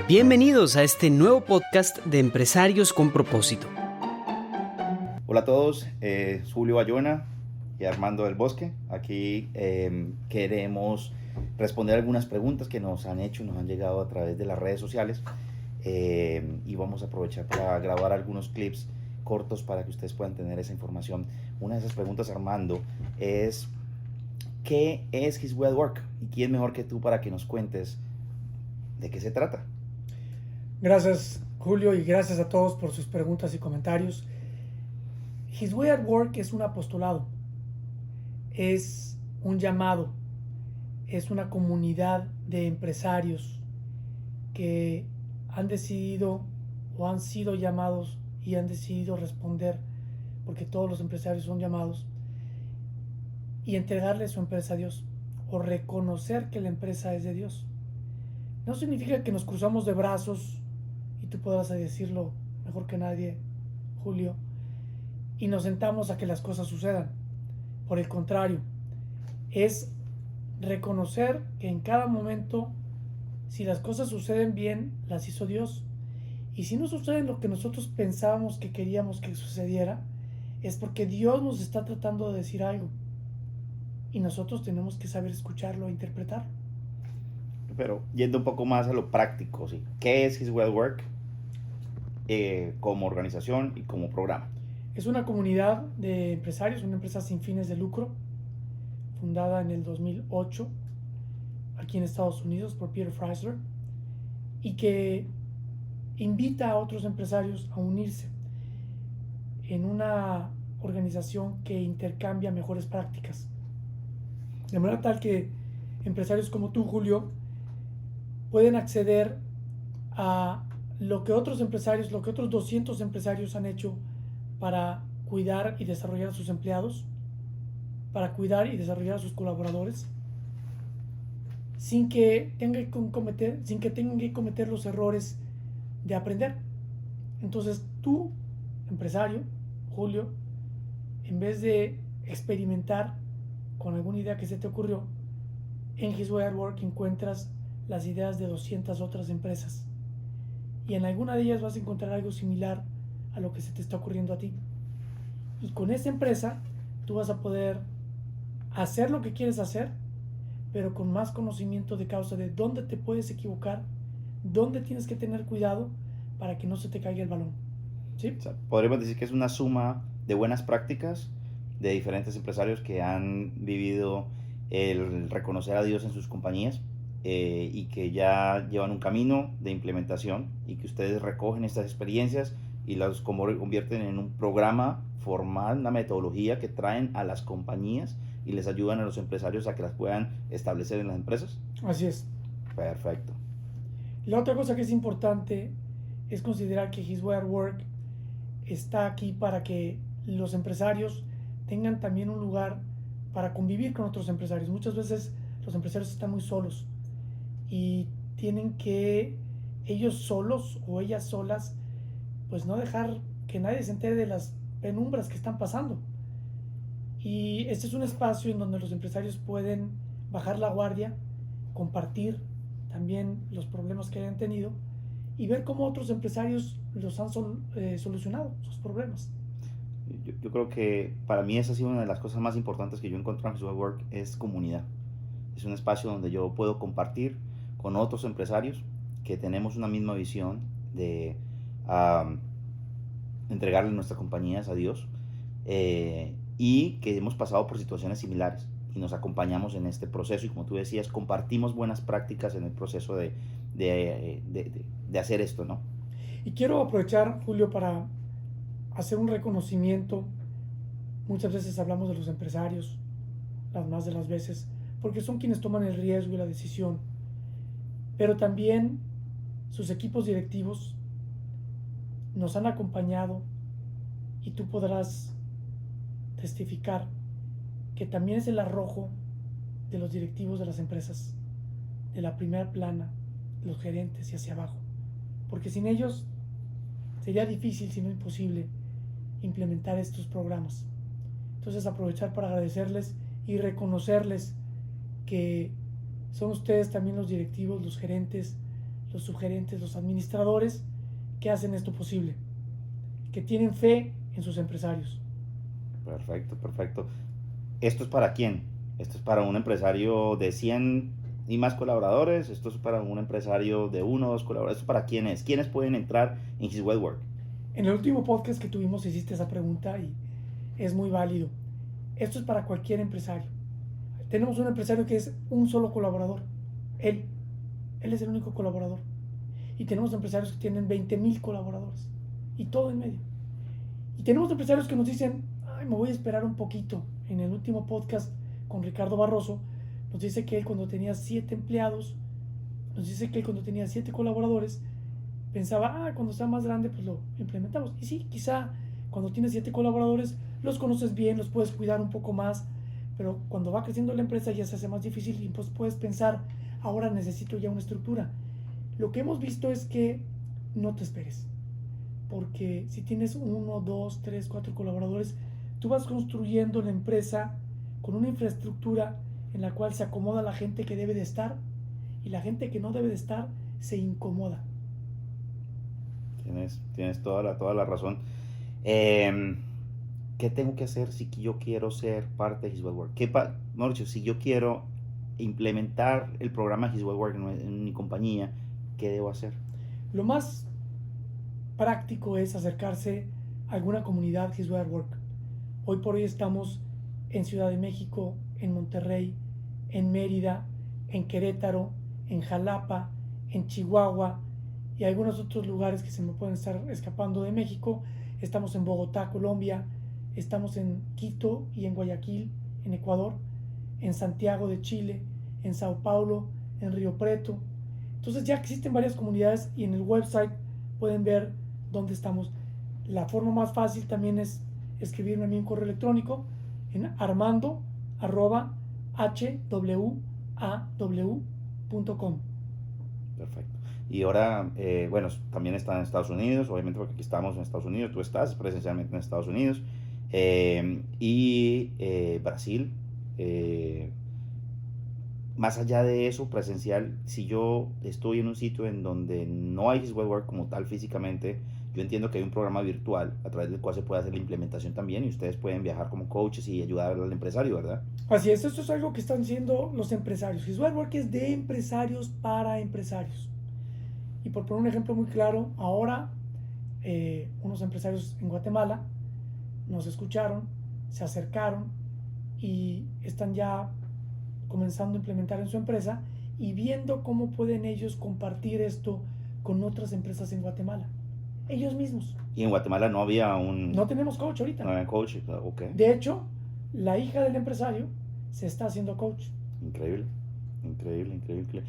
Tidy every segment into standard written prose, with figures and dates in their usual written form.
Bienvenidos a este nuevo podcast de Empresarios con Propósito. Hola a todos, es Julio Bayona y Armando del Bosque. Aquí queremos responder algunas preguntas que nos han hecho, nos han llegado a través de las redes sociales y vamos a aprovechar para grabar algunos clips cortos para que ustedes puedan tener esa información. Una de esas preguntas, Armando, es ¿qué es His Way at Work? ¿Y quién mejor que tú para que nos cuentes de qué se trata? Gracias, Julio, y gracias a todos por sus preguntas y comentarios. His Way at Work es un apostolado, es un llamado, es una comunidad de empresarios que han decidido o han sido llamados y han decidido responder, porque todos los empresarios son llamados, y entregarle su empresa a Dios o reconocer que la empresa es de Dios. No significa que nos cruzamos de brazos, y tú podrás decirlo mejor que nadie, Julio, y nos sentamos a que las cosas sucedan. Por el contrario, es reconocer que en cada momento, si las cosas suceden bien, las hizo Dios. Y si no sucede lo que nosotros pensábamos que queríamos que sucediera, es porque Dios nos está tratando de decir algo. Y nosotros tenemos que saber escucharlo e interpretarlo. Pero yendo un poco más a lo práctico, ¿sí? ¿Qué es His Way at Work como organización y como programa? Es una comunidad de empresarios, una empresa sin fines de lucro, fundada en el 2008 aquí en Estados Unidos por Peter Freisler, y que invita a otros empresarios a unirse en una organización que intercambia mejores prácticas. De manera tal que empresarios como tú, Julio, pueden acceder a lo que otros empresarios, lo que otros 200 empresarios han hecho para cuidar y desarrollar a sus empleados, para cuidar y desarrollar a sus colaboradores, sin que tengan que cometer los errores de aprender. Entonces tú, empresario, Julio, en vez de experimentar con alguna idea que se te ocurrió, en His Way at Work encuentras las ideas de 200 otras empresas, y en alguna de ellas vas a encontrar algo similar a lo que se te está ocurriendo a ti. Y con esa empresa tú vas a poder hacer lo que quieres hacer, pero con más conocimiento de causa de dónde te puedes equivocar, dónde tienes que tener cuidado para que no se te caiga el balón. ¿Sí? O sea, podríamos decir que es una suma de buenas prácticas de diferentes empresarios que han vivido el reconocer a Dios en sus compañías y que ya llevan un camino de implementación y que ustedes recogen estas experiencias y las convierten en un programa formal, una metodología que traen a las compañías y les ayudan a los empresarios a que las puedan establecer en las empresas. Así es. Perfecto. La otra cosa que es importante es considerar que His Way at Work está aquí para que los empresarios tengan también un lugar para convivir con otros empresarios. Muchas veces los empresarios están muy solos y tienen que ellos solos o ellas solas pues no dejar que nadie se entere de las penumbras que están pasando. Y este es un espacio en donde los empresarios pueden bajar la guardia, compartir también los problemas que hayan tenido y ver cómo otros empresarios los han solucionado, sus problemas. Yo creo que para mí esa ha sido una de las cosas más importantes que yo he encontrado en His Way at Work, es comunidad. Es un espacio donde yo puedo compartir con otros empresarios que tenemos una misma visión de entregarle nuestras compañías a Dios y que hemos pasado por situaciones similares y nos acompañamos en este proceso y como tú decías, compartimos buenas prácticas en el proceso de hacer esto, ¿no? Y quiero aprovechar, Julio, para hacer un reconocimiento. Muchas veces hablamos de los empresarios, las más de las veces, porque son quienes toman el riesgo y la decisión, pero también sus equipos directivos nos han acompañado, y tú podrás testificar que también es el arrojo de los directivos de las empresas, de la primera plana, los gerentes y hacia abajo, porque sin ellos sería difícil, si no imposible, implementar estos programas. Entonces aprovechar para agradecerles y reconocerles que son ustedes también los directivos, los gerentes, los sugerentes, los administradores que hacen esto posible, que tienen fe en sus empresarios. Perfecto, perfecto. ¿Esto es para quién? ¿Esto es para un empresario de 100 y más colaboradores? ¿Esto es para un empresario de 1 o 2 colaboradores? ¿Esto para quién es? ¿Quiénes pueden entrar en His Well Work? En el último podcast que tuvimos hiciste esa pregunta y es muy válido. Esto es para cualquier empresario. Tenemos un empresario que es un solo colaborador. Él es el único colaborador. Y tenemos empresarios que tienen 20,000 colaboradores. Y todo en medio. Y tenemos empresarios que nos dicen, ay, me voy a esperar un poquito. En el último podcast con Ricardo Barroso, nos dice que él cuando tenía 7 empleados, nos dice que él cuando tenía 7 colaboradores, pensaba, cuando sea más grande, pues lo implementamos. Y sí, quizá cuando tienes 7 colaboradores, los conoces bien, los puedes cuidar un poco más, pero cuando va creciendo la empresa ya se hace más difícil y pues puedes pensar, ahora necesito ya una estructura. Lo que hemos visto es que no te esperes, porque si tienes 1, 2, 3, 4 colaboradores, tú vas construyendo la empresa con una infraestructura en la cual se acomoda la gente que debe de estar y la gente que no debe de estar se incomoda. Tienes toda la razón. ¿Qué tengo que hacer si yo quiero ser parte de His Well Work? Mejor dicho, si yo quiero implementar el programa His Well Work en mi compañía, ¿qué debo hacer? Lo más práctico es acercarse a alguna comunidad His Well Work. Hoy por hoy estamos en Ciudad de México, en Monterrey, en Mérida, en Querétaro, en Jalapa, en Chihuahua y algunos otros lugares que se me pueden estar escapando de México. Estamos en Bogotá, Colombia, estamos en Quito y en Guayaquil, en Ecuador, en Santiago de Chile, en Sao Paulo, en Río Preto. Entonces ya existen varias comunidades y en el website pueden ver dónde estamos. La forma más fácil también es escribirme a mí un correo electrónico en armando@hwaw.com. Perfecto. Y ahora, bueno, también está en Estados Unidos, obviamente porque aquí estamos en Estados Unidos, tú estás presencialmente en Estados Unidos, y Brasil. Más allá de eso, presencial, si yo estoy en un sitio en donde no hay His Well Work como tal físicamente, yo entiendo que hay un programa virtual a través del cual se puede hacer la implementación también y ustedes pueden viajar como coaches y ayudar al empresario, ¿verdad? Así es, esto es algo que están haciendo los empresarios. His Well Work es de empresarios para empresarios. Y por poner un ejemplo muy claro, ahora unos empresarios en Guatemala nos escucharon, se acercaron y están ya comenzando a implementar en su empresa y viendo cómo pueden ellos compartir esto con otras empresas en Guatemala. Ellos mismos. Y en Guatemala no había No tenemos coach ahorita. No había coach, ok. De hecho, la hija del empresario se está haciendo coach. Increíble, increíble, increíble.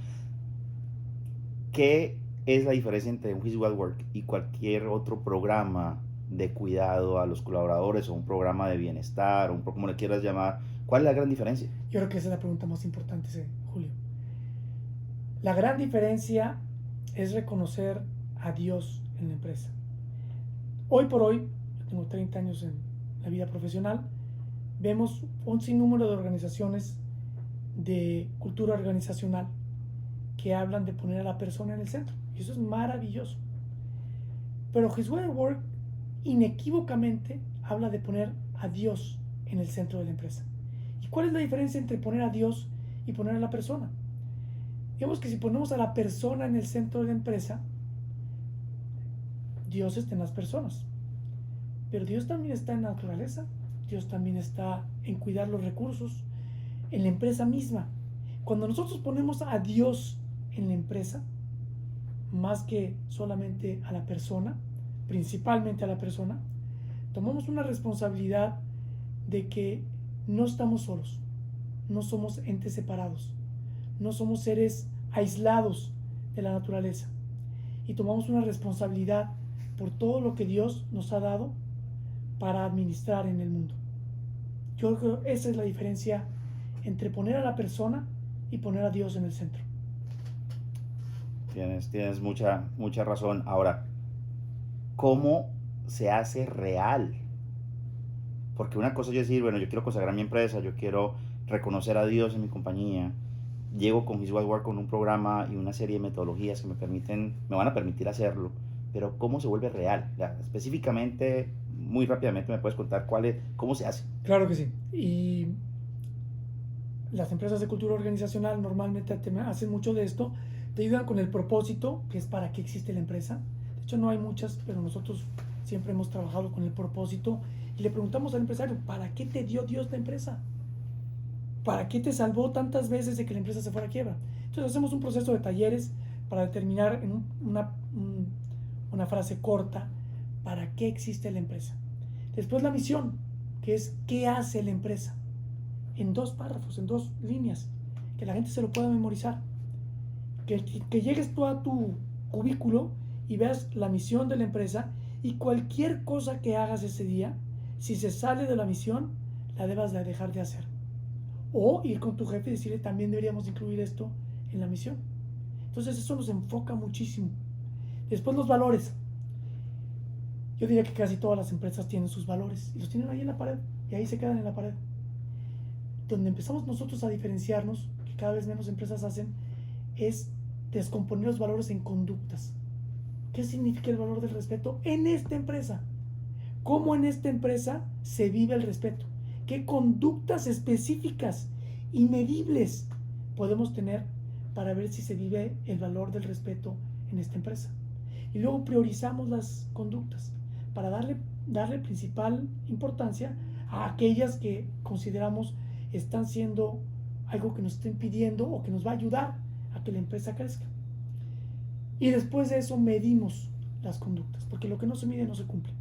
¿Qué es la diferencia entre un His Well Work y cualquier otro programa de cuidado a los colaboradores o un programa de bienestar, o como le quieras llamar? ¿Cuál es la gran diferencia? Yo creo que esa es la pregunta más importante, Julio. La gran diferencia es reconocer a Dios en la empresa. Hoy por hoy, yo tengo 30 años en la vida profesional, vemos un sinnúmero de organizaciones de cultura organizacional que hablan de poner a la persona en el centro. Y eso es maravilloso. Pero His Well Work inequívocamente habla de poner a Dios en el centro de la empresa. ¿Y cuál es la diferencia entre poner a Dios y poner a la persona? Digamos que si ponemos a la persona en el centro de la empresa, Dios está en las personas. Pero Dios también está en la naturaleza. Dios también está en cuidar los recursos, en la empresa misma. Cuando nosotros ponemos a Dios en la empresa, más que solamente a la persona, principalmente a la persona, tomamos una responsabilidad de que no estamos solos, no somos entes separados, no somos seres aislados de la naturaleza y tomamos una responsabilidad por todo lo que Dios nos ha dado para administrar en el mundo. Yo creo que esa es la diferencia entre poner a la persona y poner a Dios en el centro. Tienes mucha razón. Ahora, ¿cómo se hace real? Porque una cosa es decir, bueno, yo quiero consagrar mi empresa, yo quiero reconocer a Dios en mi compañía, llego con His Wild Work con un programa y una serie de metodologías que me van a permitir hacerlo, pero ¿cómo se vuelve real? Específicamente, muy rápidamente, ¿me puedes contar cómo se hace? Claro que sí. Y las empresas de cultura organizacional normalmente hacen mucho de esto, te ayudan con el propósito, que es para qué existe la empresa. De hecho, no hay muchas, pero nosotros siempre hemos trabajado con el propósito y le preguntamos al empresario, ¿para qué te dio Dios la empresa? ¿Para qué te salvó tantas veces de que la empresa se fuera a quiebra? Entonces hacemos un proceso de talleres para determinar en una frase corta para qué existe la empresa. Después la misión, que es qué hace la empresa, en 2 párrafos, en 2 líneas, que la gente se lo pueda memorizar. Que llegues tú a tu cubículo y veas la misión de la empresa y cualquier cosa que hagas ese día, si se sale de la misión, la debas de dejar de hacer. O ir con tu jefe y decirle, también deberíamos incluir esto en la misión. Entonces eso nos enfoca muchísimo. Después los valores. Yo diría que casi todas las empresas tienen sus valores y los tienen ahí en la pared y ahí se quedan en la pared. Donde empezamos nosotros a diferenciarnos, que cada vez menos empresas hacen, es descomponer los valores en conductas. ¿Qué significa el valor del respeto en esta empresa? ¿Cómo en esta empresa se vive el respeto? ¿Qué conductas específicas y medibles podemos tener para ver si se vive el valor del respeto en esta empresa? Y luego priorizamos las conductas para darle principal importancia a aquellas que consideramos están siendo algo que nos está impidiendo o que nos va a ayudar a que la empresa crezca. Y después de eso medimos las conductas, porque lo que no se mide no se cumple.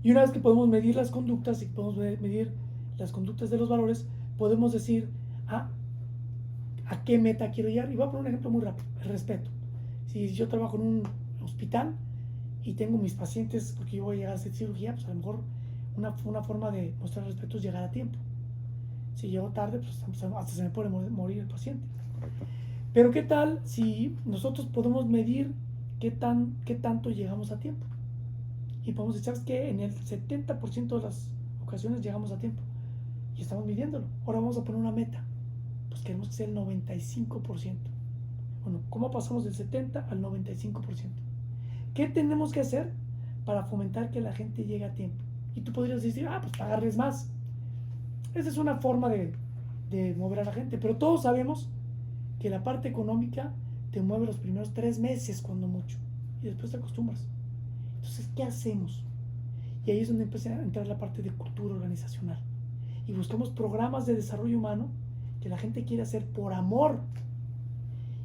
Y una vez que podemos medir las conductas y podemos medir las conductas de los valores, podemos decir a qué meta quiero llegar. Y voy a poner un ejemplo muy rápido, el respeto. Si yo trabajo en un hospital y tengo mis pacientes, porque yo voy a llegar a hacer cirugía, pues a lo mejor una forma de mostrar respeto es llegar a tiempo. Si llego tarde, pues hasta se me puede morir el paciente. Pero ¿qué tal si nosotros podemos medir qué tanto llegamos a tiempo? Y podemos decir, ¿sabes qué? En el 70% de las ocasiones llegamos a tiempo. Y estamos midiéndolo. Ahora vamos a poner una meta. Pues queremos que sea el 95%. Bueno, ¿cómo pasamos del 70 al 95%? ¿Qué tenemos que hacer para fomentar que la gente llegue a tiempo? Y tú podrías decir, pues pagarles más. Esa es una forma de mover a la gente. Pero todos sabemos que la parte económica te mueve los primeros 3 meses, cuando mucho. Y después te acostumbras. Entonces, ¿qué hacemos? Y ahí es donde empieza a entrar la parte de cultura organizacional. Y buscamos programas de desarrollo humano que la gente quiere hacer por amor.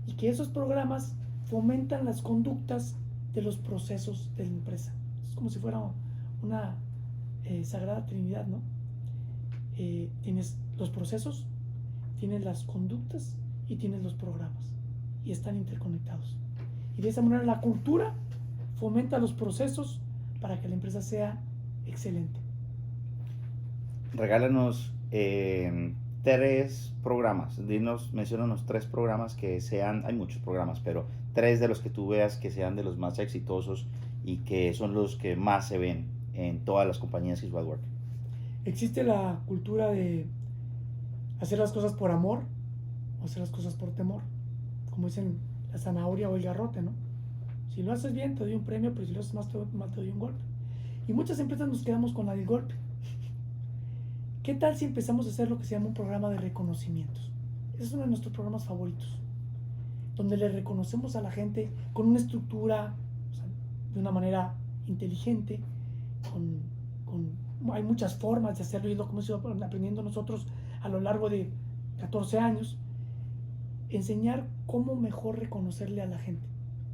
Y que esos programas fomentan las conductas de los procesos de la empresa. Es como si fuera una sagrada trinidad, ¿no? Tienes los procesos, tienes las conductas y tienes los programas. Y están interconectados. Y de esa manera la cultura fomenta los procesos para que la empresa sea excelente. Regálanos 3 programas. Menciónanos 3 programas que sean, hay muchos programas, pero 3 de los que tú veas que sean de los más exitosos y que son los que más se ven en todas las compañías His Wild Work. Existe la cultura de hacer las cosas por amor o hacer las cosas por temor. Como dicen, la zanahoria o el garrote, ¿no? Si lo haces bien, te doy un premio, pero si lo haces mal, te doy un golpe. Y muchas empresas nos quedamos con la del golpe. ¿Qué tal si empezamos a hacer lo que se llama un programa de reconocimientos? Ese es uno de nuestros programas favoritos, donde le reconocemos a la gente con una estructura, o sea, de una manera inteligente, hay muchas formas de hacerlo y es lo que hemos ido aprendiendo nosotros a lo largo de 14 años. Enseñar cómo mejor reconocerle a la gente,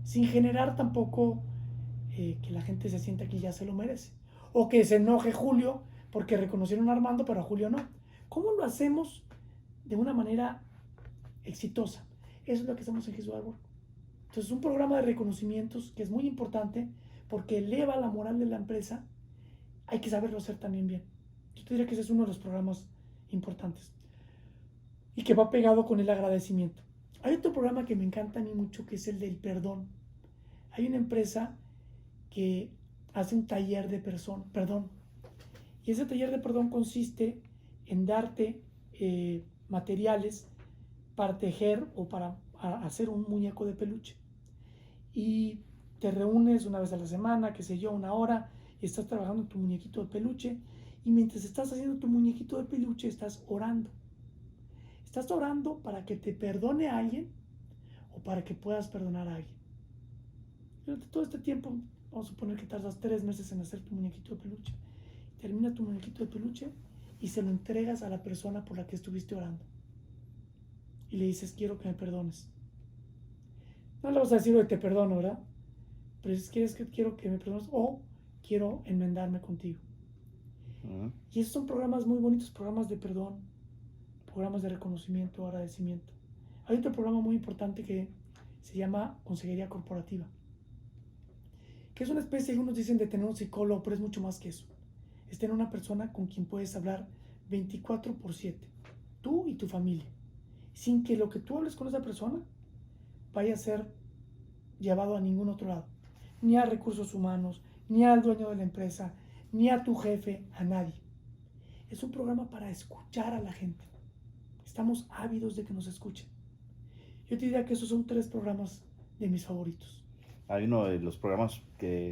sin generar tampoco que la gente se sienta que ya se lo merece, o que se enoje Julio porque reconocieron a Armando pero a Julio no. ¿Cómo lo hacemos de una manera exitosa? Eso es lo que hacemos en His Wild Work. Entonces, un programa de reconocimientos que es muy importante porque eleva la moral de la empresa. Hay que saberlo hacer también bien. Yo te diría que ese es uno de los programas importantes y que va pegado con el agradecimiento. Hay otro programa que me encanta a mí mucho, que es el del perdón. Hay una empresa que hace un taller de perdón. Y ese taller de perdón consiste en darte materiales para tejer o para hacer un muñeco de peluche. Y te reúnes una vez a la semana, qué sé yo, una hora, y estás trabajando en tu muñequito de peluche. Y mientras estás haciendo tu muñequito de peluche, estás orando. Estás orando para que te perdone a alguien o para que puedas perdonar a alguien. Durante todo este tiempo, vamos a suponer que tardas 3 meses en hacer tu muñequito de peluche. Termina tu muñequito de peluche y se lo entregas a la persona por la que estuviste orando. Y le dices, quiero que me perdones. No le vas a decir, oye, te perdono, ¿verdad? Pero si quieres que quiero que me perdones o quiero enmendarme contigo. Y esos son programas muy bonitos, programas de perdón, programas de reconocimiento, agradecimiento. Hay otro programa muy importante que se llama consejería corporativa, que es una especie, algunos dicen, de tener un psicólogo, pero es mucho más que eso. Es tener una persona con quien puedes hablar 24/7, tú y tu familia, sin que lo que tú hables con esa persona vaya a ser llevado a ningún otro lado, ni a recursos humanos, ni al dueño de la empresa, ni a tu jefe, a nadie. Es un programa para escuchar a la gente. Estamos ávidos de que nos escuchen. Yo te diría que esos son 3 programas de mis favoritos. Hay uno de los programas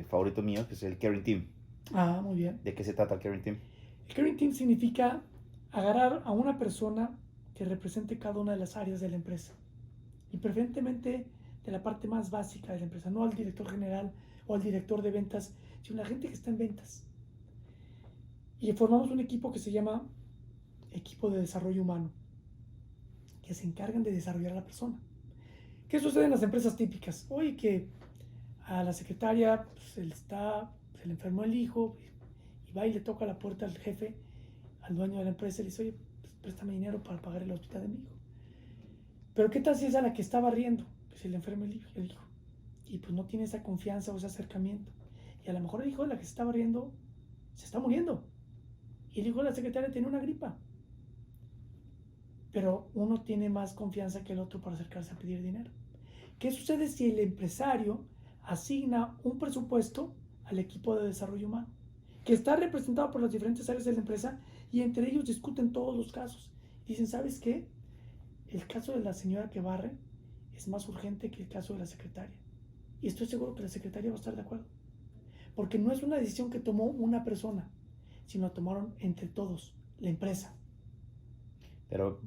favoritos míos, que es el Caring Team. Ah, muy bien. ¿De qué se trata el Caring Team? El Caring Team significa agarrar a una persona que represente cada una de las áreas de la empresa. Y preferentemente de la parte más básica de la empresa, no al director general o al director de ventas, sino la gente que está en ventas. Y formamos un equipo que se llama Equipo de Desarrollo Humano, que se encargan de desarrollar a la persona. ¿Qué sucede en las empresas típicas? Oye, que a la secretaria se le enfermó el hijo y va y le toca la puerta al jefe, al dueño de la empresa, y le dice, oye, pues, préstame dinero para pagar el hospital de mi hijo. Pero ¿qué tal si es a la que está barriendo, que se le enferma el hijo? Y pues no tiene esa confianza o ese acercamiento. Y a lo mejor el hijo de la que se está barriendo se está muriendo. Y el hijo de la secretaria tiene una gripa. Pero uno tiene más confianza que el otro para acercarse a pedir dinero. ¿Qué sucede si el empresario asigna un presupuesto al equipo de desarrollo humano, que está representado por las diferentes áreas de la empresa, y entre ellos discuten todos los casos? Dicen, ¿sabes qué? El caso de la señora que barre es más urgente que el caso de la secretaria. Y estoy seguro que la secretaria va a estar de acuerdo. Porque no es una decisión que tomó una persona, sino tomaron entre todos, la empresa. Pero,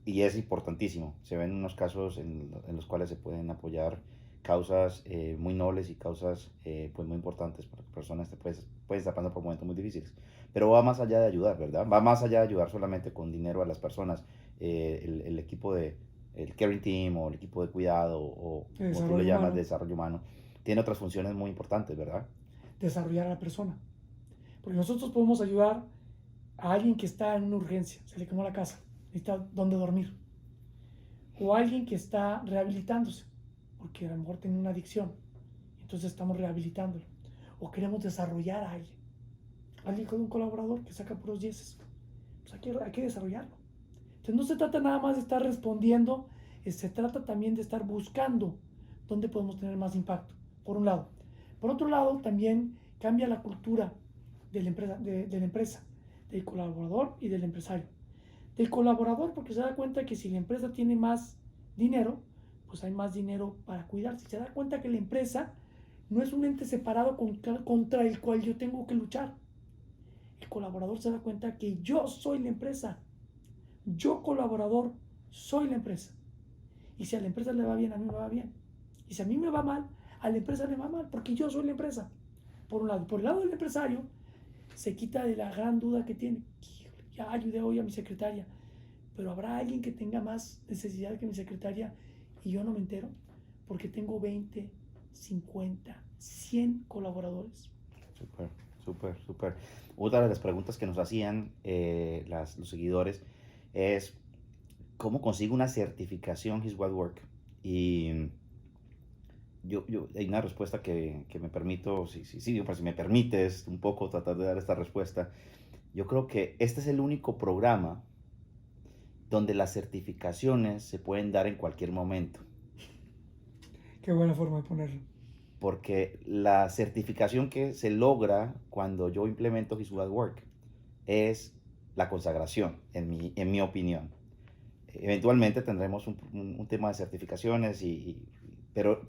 y es importantísimo, se ven unos casos en los cuales se pueden apoyar causas muy nobles y causas pues muy importantes para personas que pueden estar pasando por momentos muy difíciles. Pero va más allá de ayudar, ¿verdad? Va más allá de ayudar solamente con dinero a las personas. El equipo el Caring Team o el equipo de cuidado o como tú le llamas, desarrollo humano, tiene otras funciones muy importantes, ¿verdad? Desarrollar a la persona. Porque nosotros podemos ayudar a alguien que está en una urgencia, se le quemó la casa, necesita dónde dormir. O a alguien que está rehabilitándose, porque a lo mejor tiene una adicción, entonces estamos rehabilitándolo. O queremos desarrollar a alguien con un colaborador que saca puros 10. Pues hay que desarrollarlo. Entonces no se trata nada más de estar respondiendo, se trata también de estar buscando dónde podemos tener más impacto, por un lado. Por otro lado, también cambia la cultura de la empresa, del colaborador y del empresario. Del colaborador, porque se da cuenta que si la empresa tiene más dinero, pues hay más dinero para cuidarse. Se da cuenta que la empresa no es un ente separado contra el cual yo tengo que luchar. El colaborador se da cuenta que yo soy la empresa. Yo, colaborador, soy la empresa. Y si a la empresa le va bien, a mí me va bien. Y si a mí me va mal, a la empresa le va mal, porque yo soy la empresa. Por un lado. Por el lado del empresario, se quita de la gran duda que tiene. Ya ayudé hoy a mi secretaria, pero habrá alguien que tenga más necesidad que mi secretaria y yo no me entero, porque tengo 20, 50, 100 colaboradores. Súper. Otra de las preguntas que nos hacían los seguidores es ¿cómo consigo una certificación His Wild Work? Y yo hay una respuesta que me permito, si me permites un poco tratar de dar esta respuesta. Yo creo que este es el único programa donde las certificaciones se pueden dar en cualquier momento. Qué buena forma de ponerlo. Porque la certificación que se logra cuando yo implemento His Wild Work es la consagración, en mi opinión. eventualmente tendremos un tema de certificaciones, pero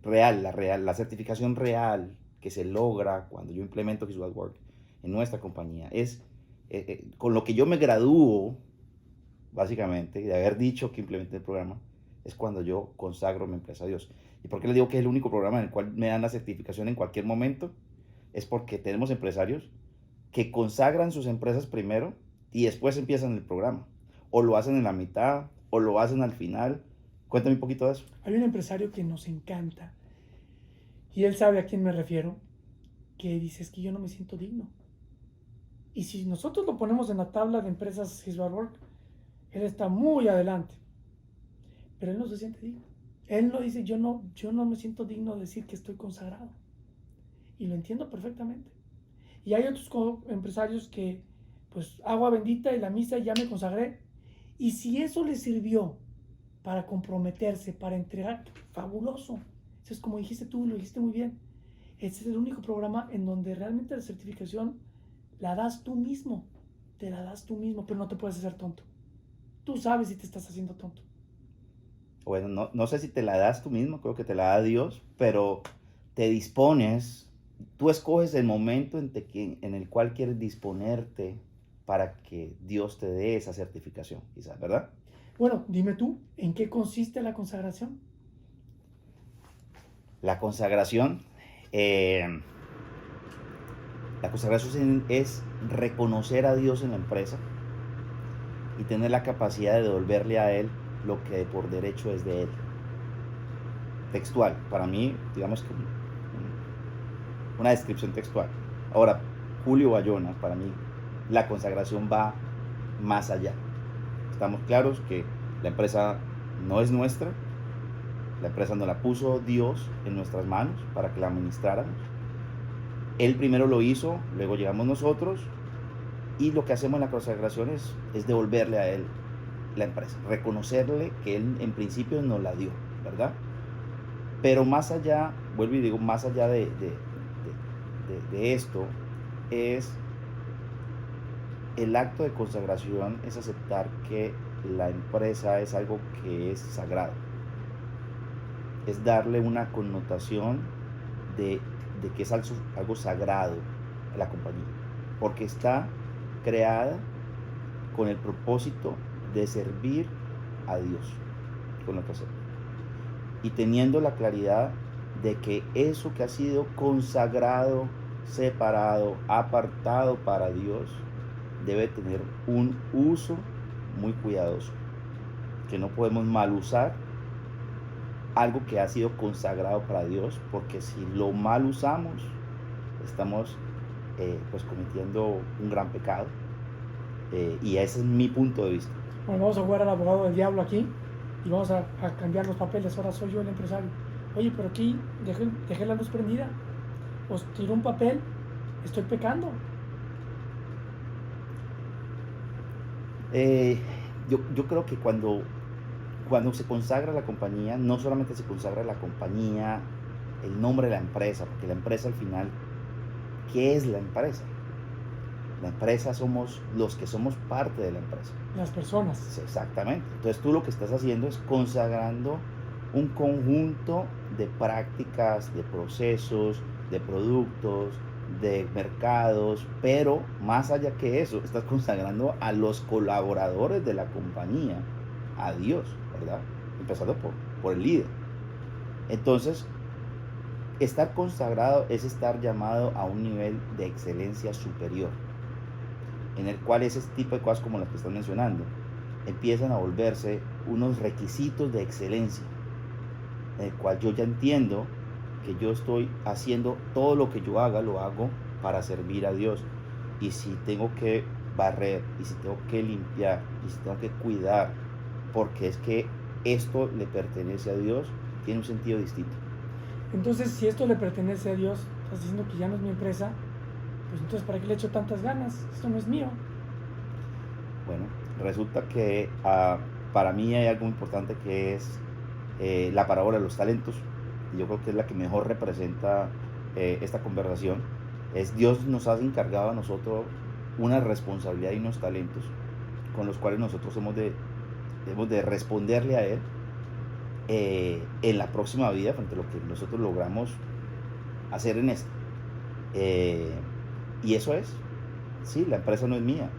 real, la certificación real que se logra cuando yo implemento Visual Work en nuestra compañía es con lo que yo me gradúo, básicamente, de haber dicho que implementé el programa, es cuando yo consagro mi empresa a Dios. ¿Y por qué les digo que es el único programa en el cual me dan la certificación en cualquier momento? Es porque tenemos empresarios que consagran sus empresas primero y después empiezan el programa. O lo hacen en la mitad, o lo hacen al final. Cuéntame un poquito de eso. Hay un empresario que nos encanta, y él sabe a quién me refiero, que dice, es que yo no me siento digno. Y si nosotros lo ponemos en la tabla de empresas Visual Work, él está muy adelante. Pero él no se siente digno. Él no dice, yo no me siento digno de decir que estoy consagrado. Y lo entiendo perfectamente. Y hay otros empresarios que, pues, agua bendita y la misa y ya me consagré. Y si eso les sirvió para comprometerse, para entregar, fabuloso. Eso es como dijiste tú, lo dijiste muy bien. Este es el único programa en donde realmente la certificación la das tú mismo. Te la das tú mismo, pero no te puedes hacer tonto. Tú sabes si te estás haciendo tonto. Bueno, no sé si te la das tú mismo, creo que te la da Dios, pero te dispones, tú escoges el momento en el cual quieres disponerte para que Dios te dé esa certificación, quizás, ¿verdad? Bueno, dime tú, ¿en qué consiste la consagración? La consagración es reconocer a Dios en la empresa y tener la capacidad de devolverle a Él lo que por derecho es de Él. Textual, para mí, digamos que una descripción textual. Ahora, Julio Bayona, para mí, la consagración va más allá. Estamos claros que la empresa no es nuestra, la empresa nos la puso Dios en nuestras manos para que la administráramos. Él primero lo hizo, luego llegamos nosotros, y lo que hacemos en la consagración es devolverle a Él la empresa, reconocerle que Él en principio nos la dio, ¿verdad? Pero más allá, vuelvo y digo, más allá de esto, es el acto de consagración, es aceptar que la empresa es algo que es sagrado, es darle una connotación de que es algo sagrado a la compañía, porque está creada con el propósito de servir a Dios con lo que hacemos, y teniendo la claridad de que eso que ha sido consagrado, separado, apartado para Dios, debe tener un uso muy cuidadoso, que no podemos mal usar algo que ha sido consagrado para Dios, porque si lo mal usamos, estamos pues cometiendo un gran pecado, y ese es mi punto de vista. Bueno, vamos a jugar al abogado del diablo aquí y vamos a cambiar los papeles. Ahora soy yo el empresario. Oye, pero aquí dejé la luz prendida, os tiró un papel, estoy pecando. Yo creo que cuando se consagra la compañía, no solamente se consagra la compañía, el nombre de la empresa, porque la empresa al final, ¿qué es la empresa? La empresa somos los que somos parte de la empresa. Las personas. Exactamente. Entonces tú lo que estás haciendo es consagrando un conjunto de prácticas, de procesos, de productos, de mercados, pero más allá que eso, estás consagrando a los colaboradores de la compañía, a Dios, ¿verdad? Empezando por el líder. Entonces, estar consagrado es estar llamado a un nivel de excelencia superior, en el cual ese tipo de cosas como las que estás mencionando empiezan a volverse unos requisitos de excelencia, en el cual yo ya entiendo que yo estoy haciendo todo lo que yo haga, lo hago para servir a Dios. Y si tengo que barrer, y si tengo que limpiar, y si tengo que cuidar, porque es que esto le pertenece a Dios, tiene un sentido distinto. Entonces, si esto le pertenece a Dios, estás diciendo que ya no es mi empresa, pues entonces ¿para qué le echo tantas ganas? Esto no es mío. Bueno, resulta que para mí hay algo importante que es la parábola de los talentos. Y yo creo que es la que mejor representa esta conversación. Es Dios nos ha encargado a nosotros una responsabilidad y unos talentos con los cuales nosotros hemos de debemos de responderle a Él en la próxima vida frente a lo que nosotros logramos hacer en esta. Y eso es, sí, la empresa no es mía,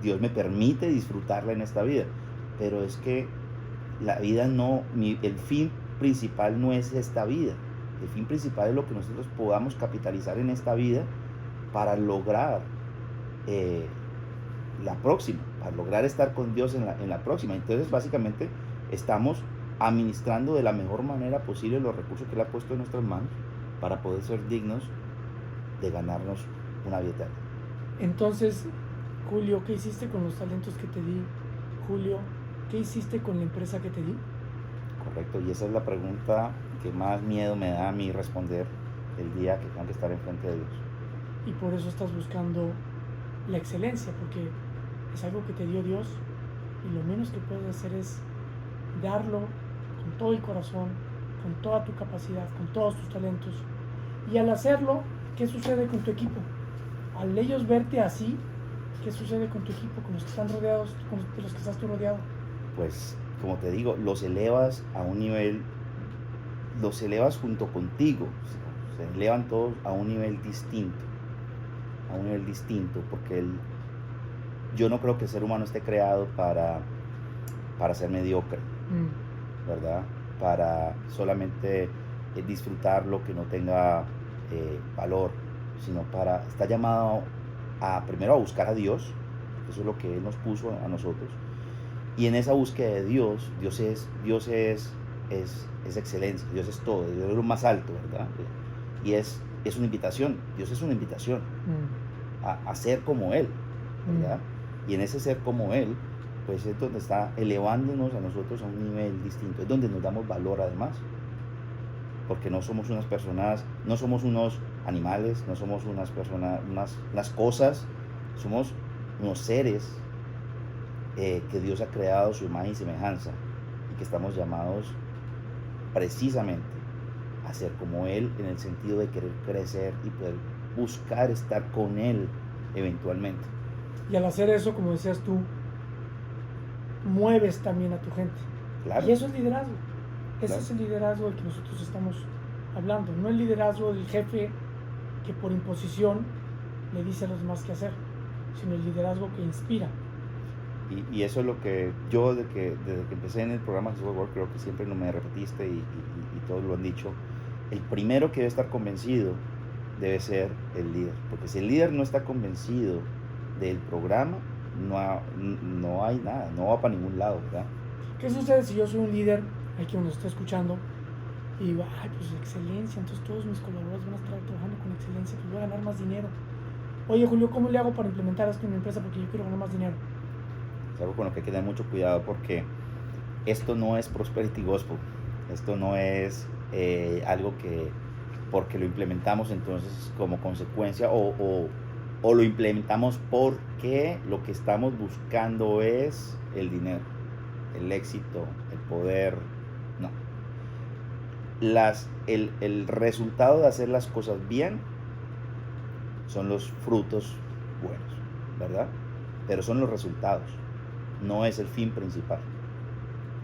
Dios me permite disfrutarla en esta vida, pero es que la vida no, el fin principal no es esta vida, el fin principal es lo que nosotros podamos capitalizar en esta vida para lograr la próxima, para lograr estar con Dios en la próxima. Entonces básicamente estamos administrando de la mejor manera posible los recursos que Él ha puesto en nuestras manos para poder ser dignos de ganarnos una vida eterna. Entonces, Julio, ¿qué hiciste con los talentos que te di? Julio, ¿qué hiciste con la empresa que te di? Correcto, y esa es la pregunta que más miedo me da a mí responder el día que tengo que estar enfrente de Dios. Y por eso estás buscando la excelencia, porque es algo que te dio Dios y lo menos que puedes hacer es darlo con todo el corazón, con toda tu capacidad, con todos tus talentos. Y al hacerlo, ¿qué sucede con tu equipo? Al ellos verte así, ¿qué sucede con tu equipo, con los que están rodeados, con los que estás tú rodeado? Pues, como te digo, los elevas a un nivel, los elevas junto contigo, se elevan todos a un nivel distinto, porque yo no creo que el ser humano esté creado para ser mediocre, ¿verdad? Para solamente disfrutar lo que no tenga valor, sino está llamado primero a buscar a Dios, eso es lo que Él nos puso a nosotros, y en esa búsqueda de Dios es excelencia, Dios es todo, Dios es lo más alto, ¿verdad? Y es una invitación, Dios es una invitación a ser como Él, ¿verdad? Y en ese ser como Él, pues es donde está elevándonos a nosotros a un nivel distinto, es donde nos damos valor además, porque no somos unas personas, no somos unos animales, no somos unas personas, unas cosas, somos unos seres que Dios ha creado a su imagen y semejanza, y que estamos llamados precisamente a ser como Él, en el sentido de querer crecer y poder buscar estar con Él eventualmente. Y al hacer eso, como decías tú, mueves también a tu gente. Claro. Y eso es liderazgo. Ese Claro. es el liderazgo del que nosotros estamos hablando. No el liderazgo del jefe que por imposición le dice a los demás qué hacer, sino el liderazgo que inspira. Y eso es lo que yo, desde que empecé en el programa Jesús Work, creo que siempre no me repetiste y todos lo han dicho. El primero que debe estar convencido debe ser el líder. Porque si el líder no está convencido del programa, no hay nada, no va para ningún lado, ¿verdad? ¿Qué sucede si yo soy un líder, aquí nos está escuchando, y digo, ay, pues excelencia, entonces todos mis colaboradores van a estar trabajando con excelencia, pues voy a ganar más dinero? Oye, Julio, ¿cómo le hago para implementar esto en mi empresa? Porque yo quiero ganar más dinero. Es algo con lo que hay que tener mucho cuidado, porque esto no es prosperity gospel, esto no es algo que porque lo implementamos entonces como consecuencia o lo implementamos porque lo que estamos buscando es el dinero, el éxito, el poder. No. El resultado de hacer las cosas bien son los frutos buenos, ¿verdad? Pero son los resultados, no es el fin principal.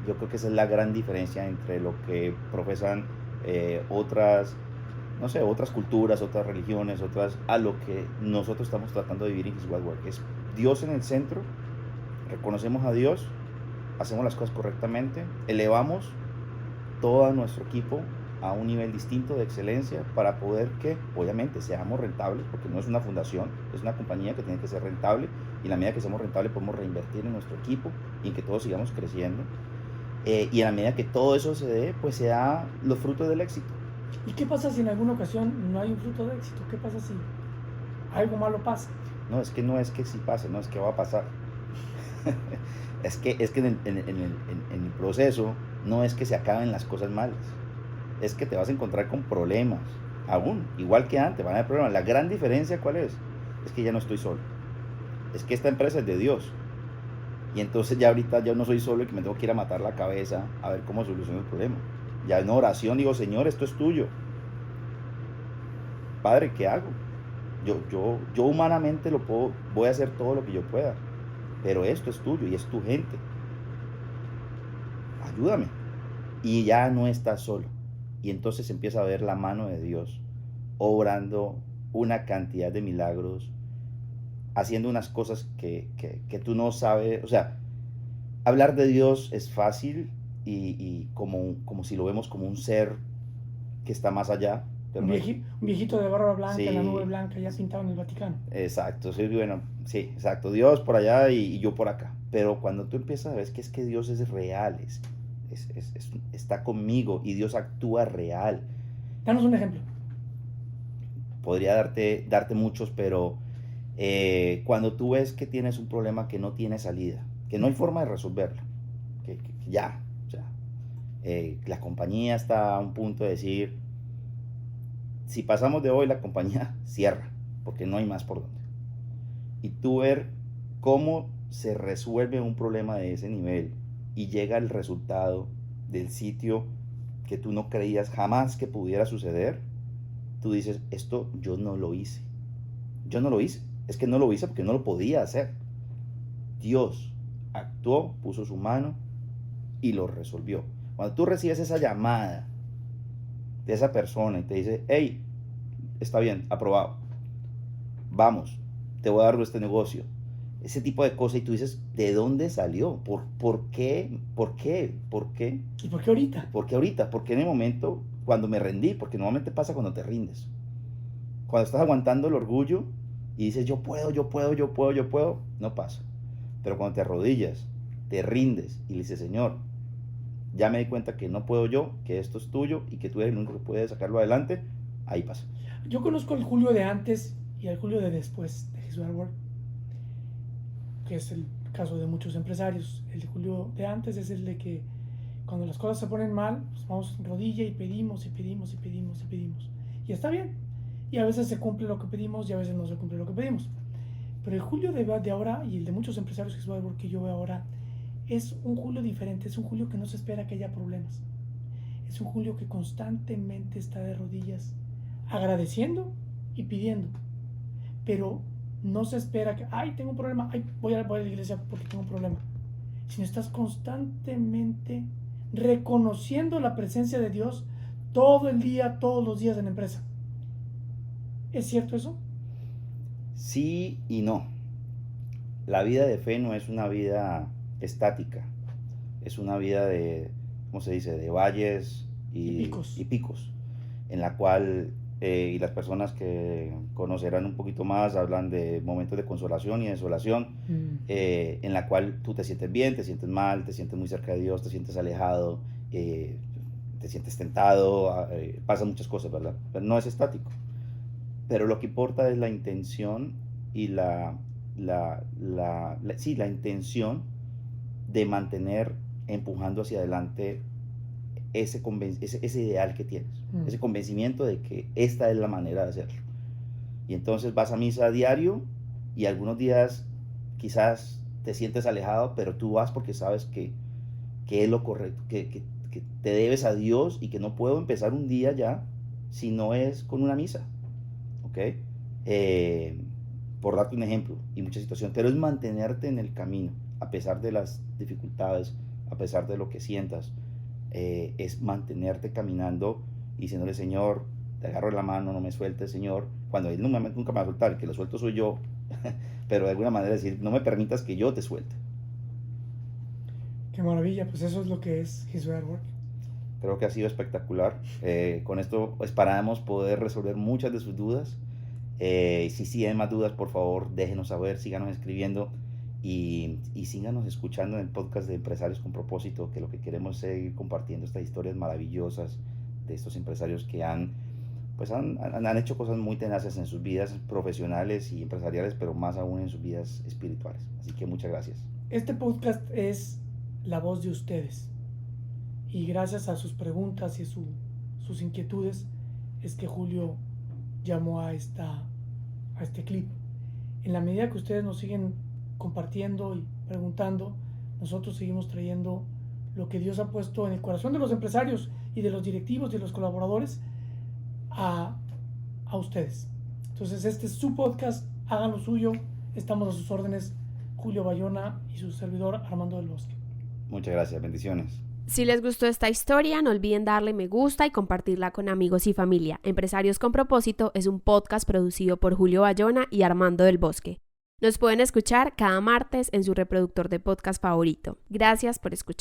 Yo creo que esa es la gran diferencia entre lo que profesan otras culturas, otras religiones, a lo que nosotros estamos tratando de vivir en His Wild Work. Es Dios en el centro, reconocemos a Dios, hacemos las cosas correctamente, elevamos todo nuestro equipo a un nivel distinto de excelencia para poder que, obviamente, seamos rentables, porque no es una fundación, es una compañía que tiene que ser rentable, y en la medida que seamos rentables podemos reinvertir en nuestro equipo y en que todos sigamos creciendo, y en la medida que todo eso se dé, pues se da los frutos del éxito. ¿Y qué pasa si en alguna ocasión no hay un fruto de éxito? ¿Qué pasa si algo malo pasa? No es que sí pase, no es que va a pasar. es que en el proceso no es que se acaben las cosas malas, es que te vas a encontrar con problemas, aún, igual que antes, van a haber problemas. La gran diferencia, ¿cuál es? Es que ya no estoy solo, es que esta empresa es de Dios, y entonces ya ahorita yo no soy solo y que me tengo que ir a matar la cabeza a ver cómo soluciono el problema. Ya en oración digo, Señor, esto es tuyo. Padre, ¿qué hago? Yo humanamente voy a hacer todo lo que yo pueda, pero esto es tuyo y es tu gente. ayúdame. Y ya no estás solo. Y entonces empieza a ver la mano de Dios obrando una cantidad de milagros, haciendo unas cosas que tú no sabes. O sea, hablar de Dios es fácil y como si lo vemos como un ser que está más allá. Pero Un, no, un viejito de barba blanca, sí, en la nube blanca, ya pintado en el Vaticano. exacto, sí, bueno, sí, exacto. Dios por allá y yo por acá. Pero cuando tú empiezas a ver que es que Dios es real, está conmigo y Dios actúa real. Danos un ejemplo. Podría darte muchos, pero cuando tú ves que tienes un problema que no tiene salida, que no hay forma de resolverlo, que ya, o sea, la compañía está a un punto de decir, si pasamos de hoy, la compañía cierra, porque no hay más por donde. Y tú ver cómo se resuelve un problema de ese nivel y llega el resultado del sitio que tú no creías jamás que pudiera suceder, tú dices, esto yo no lo hice. Yo no lo hice. Es que no lo hice porque no lo podía hacer. Dios actuó, puso su mano y lo resolvió. Cuando tú recibes esa llamada de esa persona y te dice, hey, está bien, aprobado, vamos, te voy a dar este negocio, ese tipo de cosas, y tú dices, ¿de dónde salió? ¿Por qué? ¿Por qué? ¿Por qué? ¿Y por qué ahorita? ¿Por qué ahorita? ¿Por qué en el momento cuando me rendí? Porque normalmente pasa cuando te rindes. Cuando estás aguantando el orgullo y dices, yo puedo, yo puedo, yo puedo, yo puedo, no pasa. Pero cuando te arrodillas, te rindes y le dices, Señor, ya me di cuenta que no puedo yo, que esto es tuyo y que tú eres el único que puede sacarlo adelante, ahí pasa. Yo conozco el Julio de antes y el Julio de después de His Word Work, que es el caso de muchos empresarios. El Julio de antes es el de que cuando las cosas se ponen mal, pues vamos en rodilla y pedimos y pedimos y pedimos y pedimos. Y está bien. Y a veces se cumple lo que pedimos y a veces no se cumple lo que pedimos. Pero el Julio de ahora y el de muchos empresarios que yo veo ahora es un Julio diferente. Es un Julio que no se espera que haya problemas. Es un Julio que constantemente está de rodillas agradeciendo y pidiendo. Pero no se espera que, ay, tengo un problema, ay, voy a la iglesia porque tengo un problema. Sino estás constantemente reconociendo la presencia de Dios todo el día, todos los días en la empresa. ¿Es cierto eso? Sí y no. La vida de fe no es una vida estática. Es una vida de, ¿cómo se dice? De valles y picos. En la cual, y las personas que conocerán un poquito más, hablan de momentos de consolación y desolación, en la cual tú te sientes bien, te sientes mal, te sientes muy cerca de Dios, te sientes alejado, te sientes tentado, pasan muchas cosas, ¿verdad? Pero no es estático. Pero lo que importa es la intención y la intención de mantener empujando hacia adelante ese ideal que tienes, ese convencimiento de que esta es la manera de hacerlo. Y entonces vas a misa a diario y algunos días quizás te sientes alejado, pero tú vas porque sabes que es lo correcto, que te debes a Dios y que no puedo empezar un día ya si no es con una misa. ¿Ok? Por darte un ejemplo y mucha situación, pero es mantenerte en el camino a pesar de las dificultades, a pesar de lo que sientas, es mantenerte caminando y diciéndole, Señor, te agarro la mano, no me sueltes, Señor, cuando Él nunca me va a soltar, el que lo suelto soy yo, pero de alguna manera decir, no me permitas que yo te suelte. Qué maravilla, pues eso es lo que es His Word Work. Creo que ha sido espectacular. Con esto esperamos poder resolver muchas de sus dudas. Si tienen más dudas, por favor, déjenos saber, síganos escribiendo y síganos escuchando en el podcast de Empresarios con Propósito, que lo que queremos es seguir compartiendo estas historias maravillosas de estos empresarios que han hecho cosas muy tenaces en sus vidas profesionales y empresariales, pero más aún en sus vidas espirituales. Así que muchas gracias. Este podcast es la voz de ustedes. Y gracias a sus preguntas y sus inquietudes es que Julio llamó a este clip. En la medida que ustedes nos siguen compartiendo y preguntando, nosotros seguimos trayendo lo que Dios ha puesto en el corazón de los empresarios y de los directivos y de los colaboradores a ustedes. Entonces este es su podcast, hagan lo suyo, estamos a sus órdenes, Julio Bayona y su servidor Armando del Bosque. Muchas gracias, bendiciones. Si les gustó esta historia, no olviden darle me gusta y compartirla con amigos y familia. Empresarios con Propósito es un podcast producido por Julio Bayona y Armando del Bosque. Nos pueden escuchar cada martes en su reproductor de podcast favorito. Gracias por escuchar.